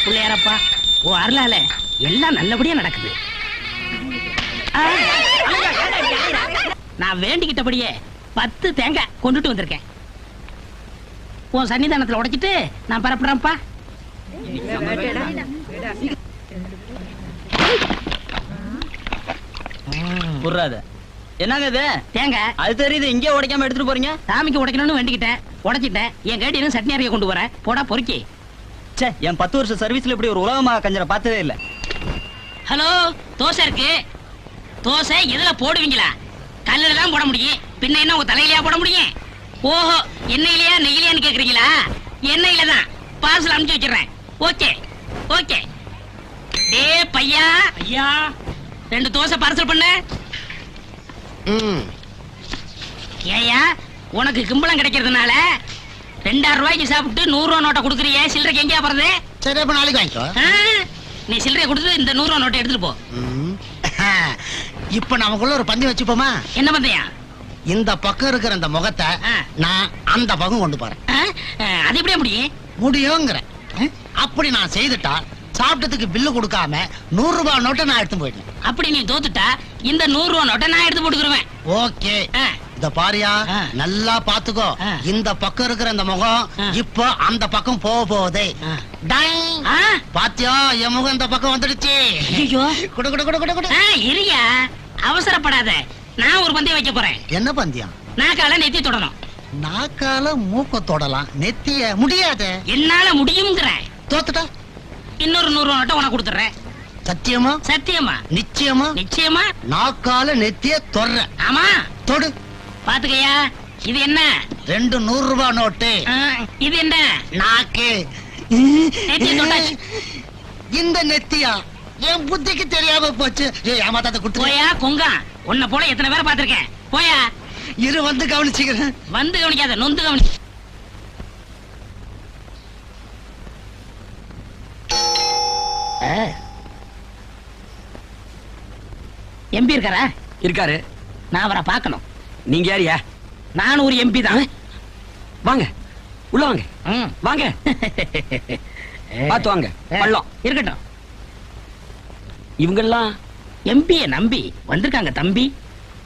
பிள்ளையாரப்பா ஓ அருளால எல்லாம் நல்லபடியா நடக்குது. நான் வேண்டிக்கிட்டபடியே 10 தேங்காய் கொண்டுட்டு வந்திருக்கேன். உன் சன்னிதானத்துல உடைச்சிட்டு நான் பரப்புறேன்ப்பா. என்னங்க இது தேங்காய்? அது தெரியுது, இங்கே உடைக்காம எடுத்துட்டு போறீங்க. சாமிக்கு உடைக்கணும்னு வேண்டிக்கிட்டேன், உடைச்சிட்டேன். என் கேட்டியும் சட்னி அரைக்க கொண்டு வரேன். போடா பொறுக்கி. என் 10 வருஷம் சர்வீஸ்ல இப்படி ஒரு உலகமா கஞ்சரை பார்த்ததே இல்ல. ஹலோ, தோசை இருக்கு. தோசை எதுல போடுவீங்களா? கல்லுல தான் போட முடியும், பின்ன என்ன உங்க தலையிலயா போட முடியும்? ஓஹோ, எண்ணெயிலையா நெய்யிலையான்னு கேக்குறீங்களா? எண்ணெயில தான். பார்சல் அனுப்பிச்சு வச்சிடுறேன். Okay okay. டே பையா, ஐயா 2 தோசை பார்சல் பண்ணு. ஏயா, உனக்கு கிம்பளம் கிடைக்கிறதுனால 2000 ரூபாய்க்கு சாப்பிட்டு 100 ரூபா நோட்டை கொடுக்குறியே, சில்லறைக்கு எங்கேயா போறது? சரி, அப்ப நாளைக்கு வாங்கிக்கோ. நீ சில்லறையை கொடுத்து இந்த 100 ரூபா நோட்டை எடுத்துட்டு போ. இப்ப நமக்குள்ள ஒரு பந்தயம் வச்சுப்போமா? என்ன பந்தயம்? இந்த பக்கம் இருக்கிற இந்த முகத்தை நான் அந்த பக்கம் கொண்டு போறேன். அது எப்படியா முடியும்? முடியுங்கிற. அப்படி நான் செய்துட்டா சாப்பிட்டதுக்கு பில்லு கொடுக்காம 100 ரூபாய் நோட்டை நான் எடுத்து போயிட்டேன். அப்படி நீ தோத்துட்டா இந்த 100 ரூபாய் நோட்டை நான் எடுத்து போட்டுக்குருவேன். ஓகே, இத பாரியா, நல்லா பாத்துக்கோ. இந்த பக்கம் இருக்கிற இந்த முகம் இப்போ அந்த பக்கம் போக போகுது. பாத்தியா, என் முகம் இந்த பக்கம் வந்துடுச்சு. குடு குடு குடு குடு குடு. இருயா, அவசரப்படாத. நான் ஒரு பந்தயம் வைக்க போறேன். என்ன பந்தயம்? நாக்கால நெத்தி தொடணும். நாக்கால மூக்க தொடலாம், நெத்திய முடியாது. என்னால முடியும்ங்கற. தோத்துட்டா இன்னொரு 100 ரூபாய் நோட்டை உனக்கு கொடுத்துறேன். சத்தியமா? சத்தியமா. நிச்சயமா? நிச்சயமா. நாக்கால நெத்திய தொடுற. ஆமா, தொடு. பாத்துக்கையா, இது என்ன? 2 100 ரூபாய் நோட்டு. இது என்ன? நாக்கு. நெத்திய தொட்டாச்சு. இந்த நெத்தியா என் புத்திக்கு தெரியாம போச்சு. ஏமாத்தாத குடுத்து. போயா கொங்கா, உன்னை போல எத்தனை பேரை பாத்திருக்கேன். போயா. இரு, வந்து கவனிச்சுக்கிறேன். வந்து கவனிக்காத, நொந்து கவனி. எம்பி இருக்காரா? இருக்காரு. நான் அவரை பார்க்கணும். நீங்க யாரியா? நான் ஒரு எம்பி தான். வாங்க உள்ள வாங்க. வாங்க பாத்து வாங்க. பள்ளம் இருக்கட்டும். இவங்கெல்லாம் எம்பியை நம்பி வந்திருக்காங்க தம்பி.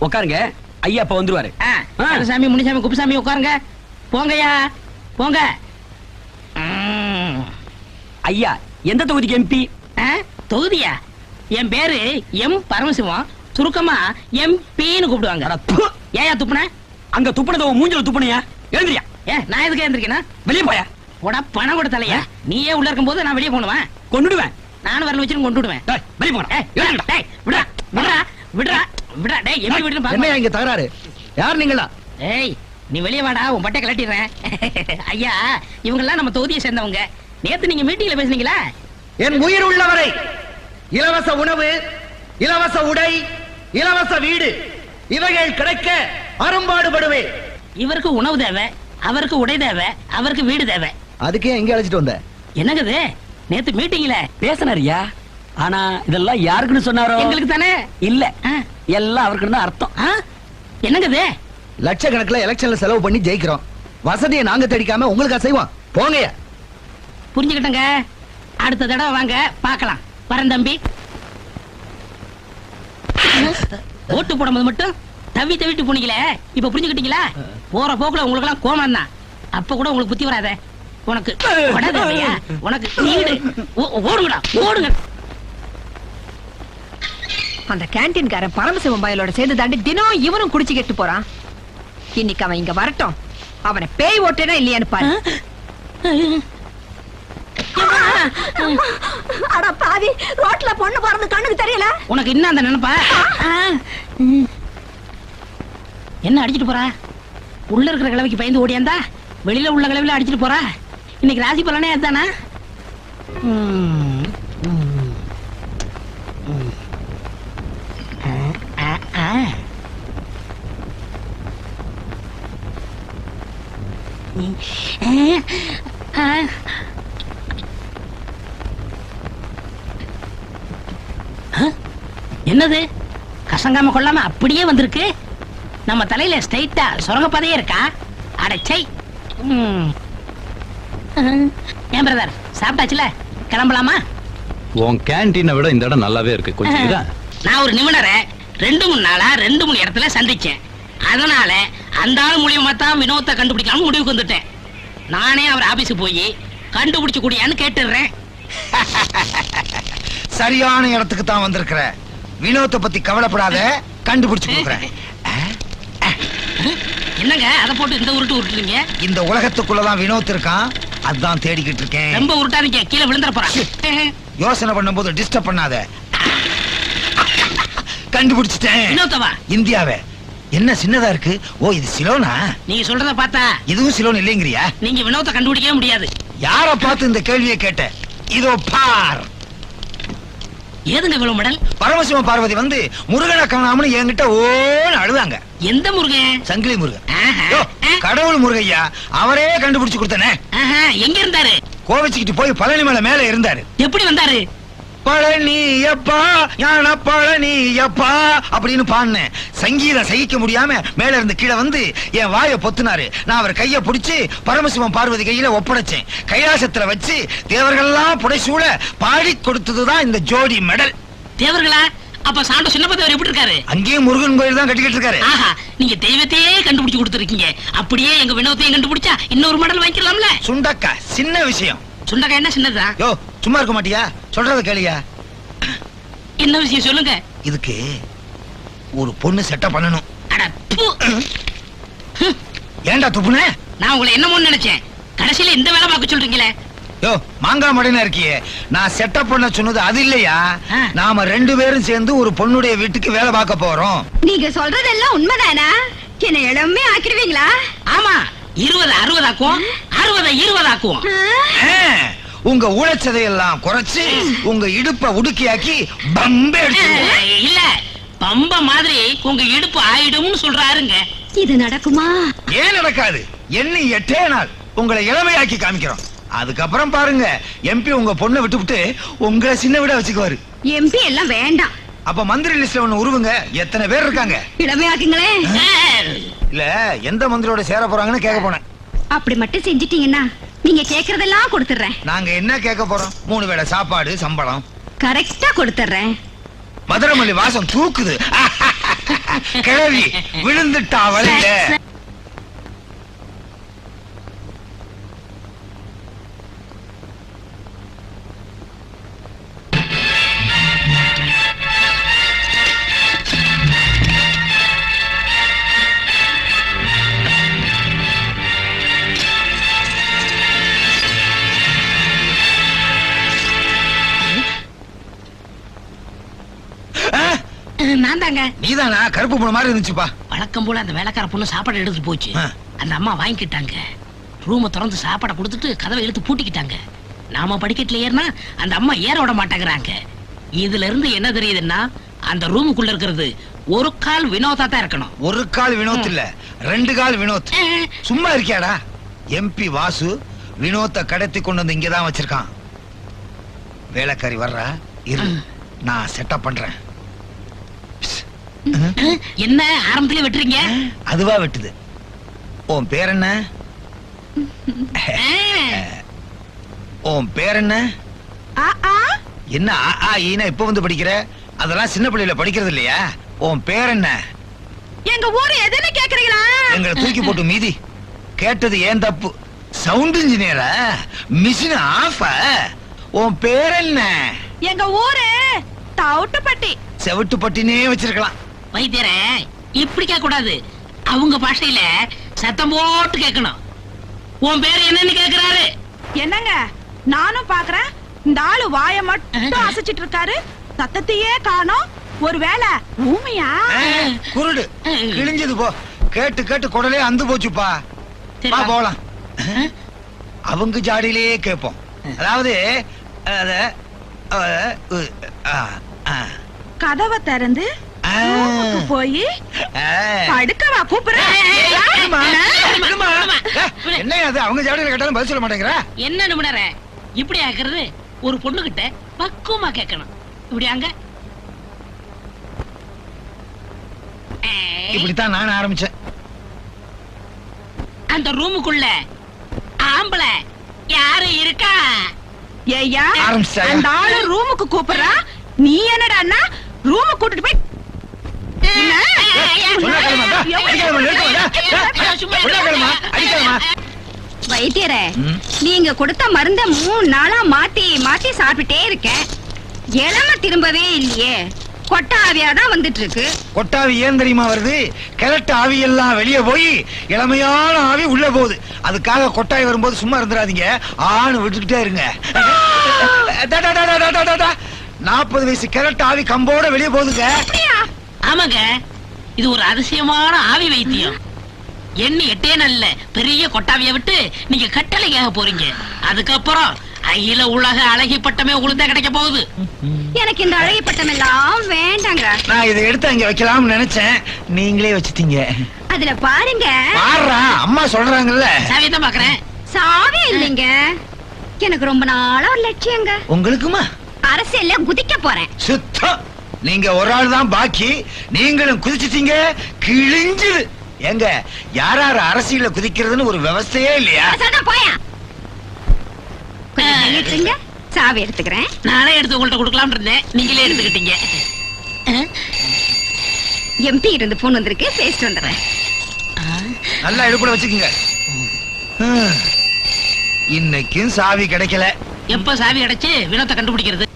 உட்காருங்க, ஐயா இப்ப வந்துருவாரு. சாமி, முனிசாமி, குப்புசாமி உட்காருங்க. போங்கய்யா போங்க. ஐயா எந்த தொகுதிக்கு எம்பி? தொகுதியா? என் பேரு எம் பரமசிவம், சுருக்கமா எம்பின்னு கூப்பிடுவாங்க. ஏயா துப்புன? அங்க துப்புனத மூஞ்சில துப்புனையா? எழுந்திரியா. நான் எதுக்கு எழுந்திருக்கேனா? வெளியே போயா. உட பணம் கொடுத்தலையா? நீயே உள்ள இருக்கும் போது நான் வெளியே போனுவேன். கொண்டுடுவேன். நானும் வரல வச்சு கொண்டு விடுவேன். வெளியே போறேன். விடுறா விடுறா விடுறா விடுறா. டேய், எப்படி விடுன்னு என்ன இங்க தகராறு? யார் நீங்களா? ஏய், நீ வெளியே வாடா, உன் பட்டை கலட்டிடுறேன். ஐயா, இவங்கெல்லாம் நம்ம தொகுதியை சேர்ந்தவங்க. நேத்து நீங்க மீட்டிங்ல பேசுனீங்களா? என் உயிர் உள்ளவரை இலவச உணவு, இலவச உடை, இலவச வீடு இவைகள் கிடைக்க அரும்பாடுபடுவேன். இவருக்கு உணவு தேவை, அவருக்கு உடை தேவை, அவருக்கு வீடு தேவை. அதுக்கே எங்க அழைச்சிட்டு வந்த? என்னங்குது? நேத்து மீட்டிங்ல பேசினாரியா? ஆனா இதெல்லாம் யாருக்குன்னு சொன்னாரோ? எங்களுக்கு தானே. இல்ல, எல்லாம் அவருக்கு தான் அர்த்தம். என்னங்குது? லட்சக்கணக்கில் எலெக்ஷன்ல செலவு பண்ணி ஜெயிக்கிறோம். வசதியை நாங்க தேடிக்காம உங்களுக்கு செய்வோம். போங்க. புரிஞ்சுக்கிட்டங்க. அடுத்த தடவை வாங்க, பார்க்கலாம். வரேன் தம்பி. ஓட்டு போடும்போது மட்டும் தவி தவிட்டு போனீங்களே, இப்ப புரிஞ்சுக்கிட்டீங்களா? போற போக்குல உங்களுக்கு எல்லாம் கோமம் தான். அப்ப கூட உங்களுக்கு புத்தி வராத. உனக்கு உனக்கு வீடு. ஓடுங்கடா, ஓடுங்க. அந்த கேண்டீன்காரன் பரமசிவம் பயலோட சேர்ந்து தாண்டி தினம் இவனும் குடிச்சு கெட்டு போறான். இன்னைக்கு அவன் இங்க வரட்டும், அவனை பேய் ஓட்டேனா இல்லையான்னு பாரு. அட பாவி, ரோட்ல பொண்ணு போறது கண்ணுக்கு தெரியல உனக்கு? இன்னும் அந்த நினைப்பா? என்ன அடிச்சிட்டு போறா? உள்ள இருக்கிற கிழவிக்கு பயந்து ஓடியாந்தா வெளியில உள்ள கிழவில அடிச்சிட்டு போறா. இன்னைக்கு ராசி பலனே அதுதானா? என்னது? கசங்காம கொள்ளாம அப்படியே வந்திருக்கு. நம்ம தலையில ஸ்ட்ரைட்டா சுரங்கப்பாதையே இருக்கா? அடச்சை. ஏன் பிரதர், சாப்பிட்டாச்சுல? கிளம்பலாமா? உன் கேண்டீனை விட இந்த இடம் நல்லாவே இருக்கு. கொஞ்சம் இதா. நான் ஒரு நிபுணரை 2-3 நாளா 2-3 இடத்துல சந்திச்சேன். அதனால அந்த ஆள் மூலியமா தான் வினோத்தை கண்டுபிடிக்கலாம்னு முடிவுக்கு வந்துட்டேன். நானே அவர் ஆபீஸுக்கு போய் கண்டுபிடிச்சு கூடியான்னு கேட்டுடுறேன். சரியான இடத்துக்கு தான் வந்திருக்கிற. வினோத்தை பத்தி கவலைப்படாத, கண்டுபிடிச்சு கொடுக்குறேன். என்னங்க அதை போட்டு இந்த உருட்டு உருட்டுறீங்க? இந்த உலகத்துக்குள்ளதான் வினோத் இருக்கான், அதான் தேடிக்கிட்டு இருக்கேன். ரொம்ப உருட்டாதீங்க, கீழே விழுந்துற போறான். யோசனை பண்ணும்போது டிஸ்டர்ப் பண்ணாத. கண்டுபிடிச்சிட்டேன். வினோத்தவா? இந்தியாவே என்ன சின்னதா இருக்கு? ஓ, இது சிலோனா? நீங்க சொல்றத பார்த்தா இதுவும் சிலோன் இல்லைங்கிறியா? நீங்க வினோத்தை கண்டுபிடிக்கவே முடியாது. யார பார்த்து இந்த கேள்வியை கேட்ட? இதோ பார். ஏதுங்க இவ்வளவு மடல்? பரமசிவ பார்வதி வந்து முருகனை காணாமனு என்கிட்ட ஓன்னு அழுதாங்க. எந்த முருகன்? சங்கிலி முருகன். ஆஹா. யோ, கடவுள் முருகையா, அவரே கண்டுபிடிச்சு கொடுத்தனே. ஆஹா, எங்க இருந்தாரு? கோவிச்சுக்கிட்டு போய் பழனி மலை மேல இருந்தாரு. எப்படி வந்தாரு? பழனியப்பா ஞான பழனியப்பா அப்படின்னு பாடினேன். சங்கீதம் சகிக்க முடியாம மேல இருந்து கீழே வந்து என் வாயை பொத்துனாரு. நான் அவர் கைய பிடிச்சு பரமசிவம் பார்வதி கையில ஒப்படைச்சேன். கைலாசத்துல வச்சு தேவர்கள்லாம் புடைசூழ பாடி கொடுத்ததுதான் இந்த ஜோடி மெடல். தேவர்களா? அப்ப சாண்டோ சின்னப்பதவர் எப்படி இருக்காரு? அங்கேயும் முருகன் கோயில் தான் கட்டிக்கிட்டு இருக்காரு. ஆஹா, நீங்க தெய்வத்தையே கண்டுபிடிச்சு கொடுத்துருக்கீங்க. அப்படியே எங்க வினோத்தையும் கண்டுபிடிச்சா இன்னொரு மெடல் வாங்கிக்கலாம்ல? சுண்டக்கா சின்ன விஷயம். சுண்டக்கா என்ன சின்னதா? யோ, சும்மா இருக்க மாட்டியா? சொல்றத கேளியா? என்ன விஷயம் சொல்லுங்க. இதுக்கு ஒரு பொண்ணு செட்டப் பண்ணணும். அட ப்பு. ஏன்டா துப்புன? நான் உங்களை என்னமோ நினைச்சேன், கடைசியில இந்த வேலை பார்க்க சொல்றீங்களே. யோ, மாங்கா மடைனா இருக்கியே, நான் செட்டப் பண்ண சொன்னது அது இல்லையா? ஆ. நாம 2 பேரும் சேர்ந்து ஒரு பொண்ணுடைய வீட்டுக்கு வேலை பார்க்க போறோம். நீங்க சொல்றதெல்லாம் உண்மைதானா? என்ன இளமே ஆக்கிடுவீங்களா? ஆமா, 20 60 ஆக்குவோம், 60 20 ஆக்குவோம். ஆ, உங்க உழைச்சதையெல்லாம் குறைச்சு உங்க இடுப்ப உடுக்கியாக்கி பம்பே அடிச்சிருவோம். இல்ல, பம்ப மாதிரி உங்க இடுப்பு ஆயிடும்னு சொல்றாருங்க. இது நடக்குமா? ஏன் நடக்காது? எண்ணி 8 நாள் உங்களை இளமையாக்கி காமிக்கிறோம். அதுக்கப்புறம் பாருங்க, எம்பி உங்க பொண்ணை விட்டுவிட்டு உங்களை சின்ன விட வச்சுக்குவாரு. எம்பி எல்லாம் வேண்டாம். அப்ப மந்திரி லிஸ்ட்ல ஒண்ணு உருவுங்க. எத்தனை பேர் இருக்காங்க? இளமையாக்குங்களே. இல்ல, எந்த மந்திரியோட சேர போறாங்கன்னு கேட்க போனேன். அப்படி மட்டும் செஞ்சிட்டீங்கன்னா நீங்க கேக்குறதெல்லாம் கொடுத்துறேன். நாங்க என்ன கேட்க போறோம்? 3 வேளை சாப்பாடு, சம்பளம் கரெக்டா கொடுத்துறேன். மதுரமல்லி வாசம் தூக்குது. கிழவி விழுந்துட்டா வழியில. நான் தாங்க. நீதானா? கருப்பு பொண்ணு மாதிரி இருந்துச்சுப்பா. வழக்கம் போல அந்த வேலைக்கார பொண்ணு சாப்பாடு எடுத்துட்டு போச்சு. ஆ. அந்த அம்மா வாங்கிக்கிட்டாங்க. ரூமை திறந்து சாப்பாடை கொடுத்துட்டு கதவை இழுத்து பூட்டிக்கிட்டாங்க. நாம படிக்கட்டுல ஏறினா அந்த அம்மா ஏற விட மாட்டேங்கிறாங்க. இதுல இருந்து என்ன தெரியுதுன்னா, அந்த ரூமுக்குள்ள இருக்கிறது ஒரு கால் வினோதா தான் இருக்கணும். ஒரு கால் வினோத் இல்ல, 2 கால் வினோத். சும்மா இருக்கியாடா? எம்பி வாசு வினோத்தை கடத்தி கொண்டு வந்து இங்கதான் வச்சிருக்கான். வேலைக்காரி வர்றா, இரு, நான் செட்டப் பண்றேன். என்ன ஆரம்பத்திலே வெட்டுறீங்க? அதுவா வெட்டுது. உன் பேர் என்ன? உன் பேர் என்ன? என்ன ஆ ஆ ஈனா இப்ப வந்து படிக்கிற? அதெல்லாம் சின்ன பிள்ளையில படிக்கிறது இல்லையா? உன் பேர் என்ன? எங்க ஊரு எதுன்னு கேக்குறீங்களா? எங்களை தூக்கி போட்டு மீதி. கேட்டது ஏன் தப்பு. சவுண்ட் இன்ஜினியரா? Machine of. உன் பேர் என்ன? எங்க ஊரு தவுட்டுப்பட்டி. செவிட்டு பட்டினே வச்சிருக்கலாம். வைத்தியரே, இப்படி கேட்க கூடாது. அவங்க பாஷையில சத்தம் போட்டு கேட்கணும். உன் பேர் என்னன்னு கேக்குறாரு. என்னங்க, நானும் பாக்குறேன். இந்த ஆளு வாய மட்டும் அசைச்சிட்டு இருக்காரு, சத்தத்தையே காணோம். ஒருவேளை ஊமையா? குருடு கிழிஞ்சது போ. கேட்டு கேட்டு குடலே அந்து போச்சுப்பா. சரி, வா வா. போலாம். அவங்க ஜாடியிலேயே கேட்போம். அதாவது கதவை திறந்து ரூமுக்கு போய் படுக்கவா கூப்பிடுறேன். என்ன அது? அவங்க ஜாடியில கேட்டாலும் பதில் சொல்ல மாட்டேங்கிற. என்ன நிமிடற இப்படி ஆக்குறது? ஒரு பொண்ணு கிட்ட பக்குவமா கேட்கணும். இப்படி அங்க இப்படித்தான் நான் ஆரம்பிச்சேன். அந்த ரூமுக்குள்ள ஆம்பளை யாரு இருக்கா? ஏய்யா ஆரம்பிச்சிட்டாயா? அந்த ஆளு ரூமுக்கு கூப்பிடுறா, நீ என்னடான்னா ரூமு கூட்டிட்டு போய் சொன்னா கேளுமா, அடிக்காதம்மா, நிறுத்துமா, சொன்னா கேளுமா, அடிக்காதம்மா. வைத்தியரே, நீங்க கொடுத்த மருந்த 3 நாளா மாத்தி மாத்தி சாப்பிட்டுட்டே இருக்கேன். இளம திரும்பவே இல்லையே. கொட்ட ஆவியாதான் வந்துட்டு இருக்கு. கொட்டாவி ஏன் தெரியுமா வருது? கிழட்டு ஆவி எல்லாம் வெளியே போய் இளமையான ஆவி உள்ள போகுது. அதுக்காக கொட்டாய் வரும்போது சும்மா இருந்துடாதீங்க, ஆணு விட்டுக்கிட்டே இருங்க. 40 வயசு கிழட்டு ஆவி கம்போட வெளியே போகுதுங்க. ஆமாங்க, இது ஒரு அதிசயமான ஆவி வைத்தியம். எண்ணி 8 நல்ல பெரிய கொட்டாவிய விட்டு நீங்க கட்டளைக்காக போறீங்க. அதுக்கப்புறம் அகில உலக அழகி பட்டமே உங்களுக்கு தான் கிடைக்க போகுது. எனக்கு இந்த அழகி பட்டம் எல்லாம் வேண்டாங்க. நான் இதை எடுத்து அங்க வைக்கலாம்னு நினைச்சேன், நீங்களே வச்சுட்டீங்க. அதுல பாருங்க. பாருடா, அம்மா சொல்றாங்கல்ல. சாவியத்தான் பாக்குறேன். சாவே இல்லைங்க. எனக்கு ரொம்ப நாளா ஒரு லட்சியங்க. உங்களுக்குமா? அரசியல்ல குதிக்க போறேன். சுத்தம், நீங்க ஒரு ஆள் தான் பாக்கி. நீங்களும் குதிச்சிட்டீங்க, கிழிஞ்சுது. எங்க யார் யார் அரசியல குதிக்கிறதுன்னு ஒரு விவசாயே இல்லையா? போயா கொஞ்சம் நின்னுட்டுங்க, சாவி எடுத்துக்கிறேன். நானே எடுத்து உங்கள்ட்ட கொடுக்கலாம்னு இருந்தேன், நீங்களே எடுத்துக்கிட்டீங்க. எம்பி இருந்து போன் வந்திருக்கு, பேசிட்டு வந்துடுறேன். நல்லா எடுப்புல வச்சுக்கோங்க. இன்னைக்கும் சாவி கிடைக்கல. எப்ப சாவி அடைச்சு வினத்தை கண்டுபிடிக்கிறது?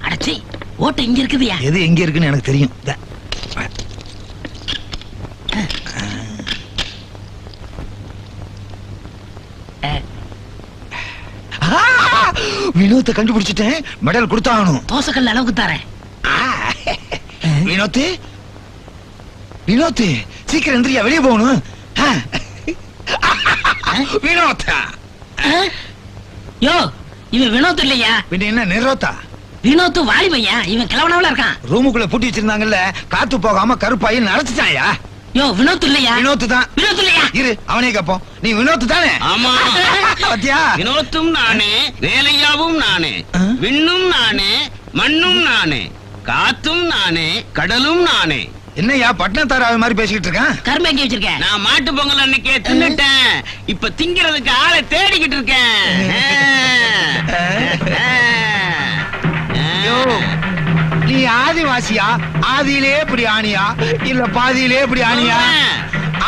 அடைச்சி ஓட்டு இங்க இருக்குதுயா. எது எங்க இருக்குன்னு எனக்கு தெரியும். வினோத்தை கண்டுபிடிச்சிட்டேன், மெடல் கொடுத்தாகணும். தோசைக்கல் அளவுக்கு தரேன். வினோத்து, வினோத்து சீக்கிரம் எந்திரியா, வெளியே போகணும். வினோத்தா? யோ, இவன் வினோத் இல்லையா? பின்ன என்ன நிரோத்தா? வினோத் வாலிபையா, இவன் கிழவனவள இருக்கான். ரூமுக்குள்ள பூட்டி வச்சிருந்தாங்கல்ல, காத்து போகாம கருப்பாயி நடந்துட்டாயா? யோ, வினோத் இல்லையா? வினோத்து தான். வினோத் இல்லையா? இரு, அவனே கேப்போம். நீ வினோத்து தானே? ஆமா. பாத்தியா? வினோத்தும் நானே, வேலையாவும் நானே, விண்ணும் நானே, மண்ணும் நானே, காத்தும் நானே, கடலும் நானே. என்னையா பட்னத்தாராவை மாதிரி பேசிக்கிட்டு இருக்கான்? கரும்பு எங்க வச்சிருக்க? நான் மாட்டு பொங்கல் அன்னைக்கே தின்னுட்டேன், இப்ப திங்கிறதுக்கு ஆளை தேடிக்கிட்டு இருக்கேன். யோ, நீ ஆதிவாசியா? ஆதியிலே இப்படி ஆணியா இல்ல பாதியிலே இப்படி ஆணியா?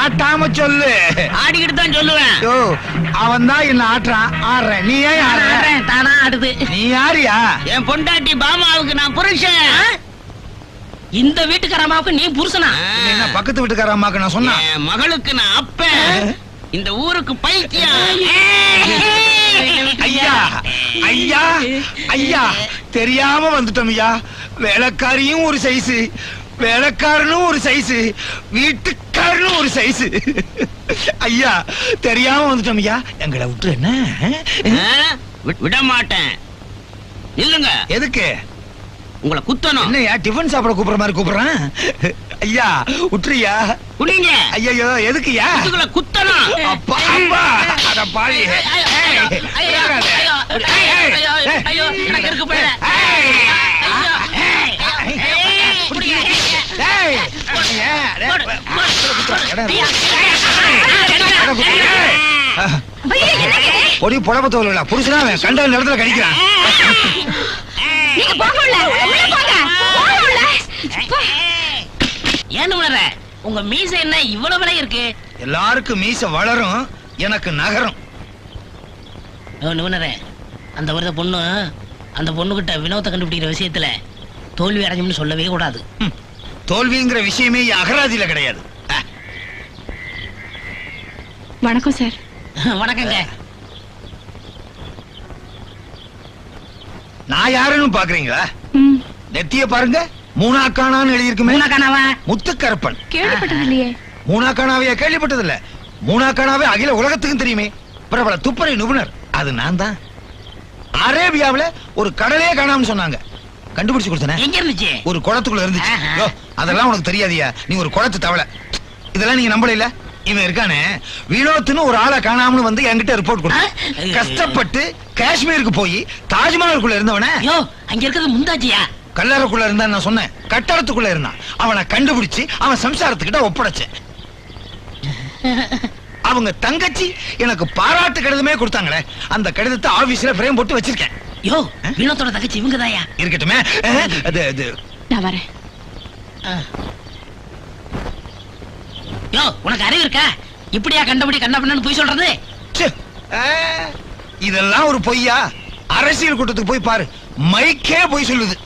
ஆட்டாம சொல்லு. ஆடிக்கிட்டு தான் சொல்லுவேன். யோ, அவன் தான் என்ன ஆட்டுறான், ஆடுறேன். நீ ஏன் ஆடுற? ஆடுறேன், தானா ஆடுது. நீ யாரியா? என் பொண்டாட்டி பாமாவுக்கு நான் புருஷன். இந்த வீட்டுக்காரமாவுக்கு நீ புருஷனா? என்ன பக்கத்து வீட்டுக்கார அம்மாக்கு நான் சொன்னா? என் மகளுக்கு நான் அப்பன், இந்த ஊருக்கு பைத்தியம். ஐயா, ஐயா, ஐயா, தெரியாம வந்துட்டோம் ஐயா. வேலைக்காரியும் ஒரு சைஸ், வேலைக்காரனும் ஒரு சைஸ், வீட்டுக்காரனும் ஒரு சைஸ். ஐயா, தெரியாம வந்துட்டோம் ஐயா, எங்களை விட்டு என்ன? விட மாட்டேன். இல்லங்க, எதுக்கு? உங்களை குத்தணும். என்னையா டிஃபன் சாப்பிட கூப்பிடுற மாதிரி கூப்பிடுறேன்? ஐயா விட்டுறியா? குடிங்க. ஐயோ, எதுக்குயா? உங்களை குத்தணும். அப்பா, அப்பா, அட பாவி. ஐயோ, எனக்கு இருக்கு போயிட. பொடி புடப்பத்தோல புருஷனா கண்ட நேரத்துல கடிக்கிறான். நீங்க போக உள்ள போங்க. ஏன்னு உணர உங்க மீச என்ன இவ்வளவு விலை இருக்கு? எல்லாருக்கும் மீச வளரும், எனக்கு நகரும். உணர அந்த ஒரு பொண்ணு, அந்த பொண்ணுகிட்ட வினோத்தை கண்டுபிடிக்கிற விஷயத்துல தோல்வி அடைஞ்சோம்னு சொல்லவே கூடாது. தோல்விங்கிற விஷயமே அகராதியில கிடையாது. வணக்கம் சார். வணக்கங்க. நான் யாருன்னு பாக்குறீங்களா? நெத்திய பாருங்க, மூணாக்கானான்னு எழுதியிருக்குமே. மூணாக்கானாவா? முத்துக்கருப்பன். கேள்விப்பட்டது இல்லையே. மூணாக்கானாவையா கேள்விப்பட்டது இல்ல? மூணாக்கானாவே அகில உலகத்துக்கும் தெரியுமே. பிரபல துப்பறை நிபுணர் அது நான் தான். அரேபியாவுல ஒரு கடலே காணாம சொன்னாங்க. கண்டுபிடிச்சு கொடுத்தனே. எங்க இருந்துச்சு? ஒரு குளத்துக்குள்ள இருந்துச்சு. ஆஹா. யோ, அதெல்லாம் உனக்கு தெரியாதியா? நீ ஒரு குளத்து தவளை. இதெல்லாம் நீங்க நம்பல இல்ல? இவன் இருக்கானே வினோத்னு ஒரு ஆளை காணாமனு வந்து என்கிட்ட ரிப்போர்ட் கொடுத்தான். கஷ்டப்பட்டு காஷ்மீருக்கு போய் தாஜ்மஹாலுக்குள்ள இருந்தவன யோ, அங்க இருக்கிறது முந்தாச்சியா? கல்லறைக்குள்ள இருந்தா நான் சொன்னேன். கட்டடத்துக்குள்ள இருந்தான். அவனை கண்டுபிடிச்சு அவன் சம்சாரத்துக்கிட்ட ஒப்படைச்சேன். அவங்க தங்கச்சி எனக்கு பாராட்டு கடிதமே கொடுத்தாங்களே, அந்த கடிதத்தை ஆபீஸ்ல ஃப்ரேம் போட்டு வச்சிருக்கேன். யோ, வினோத்தோட தங்கச்சி இவங்கதாயா? இருக்கட்டுமே. அது நான் வரேன். யோ, உனக்கு அறிவு இருக்கா? இப்படியா கண்டபடி கண்டபடின்னு போய் சொல்றது? ச்சே, இதெல்லாம் ஒரு பொய்யா? அரசியல் கூட்டத்துக்கு போய் பாரு, மைக்கே போய் சொல்லுது.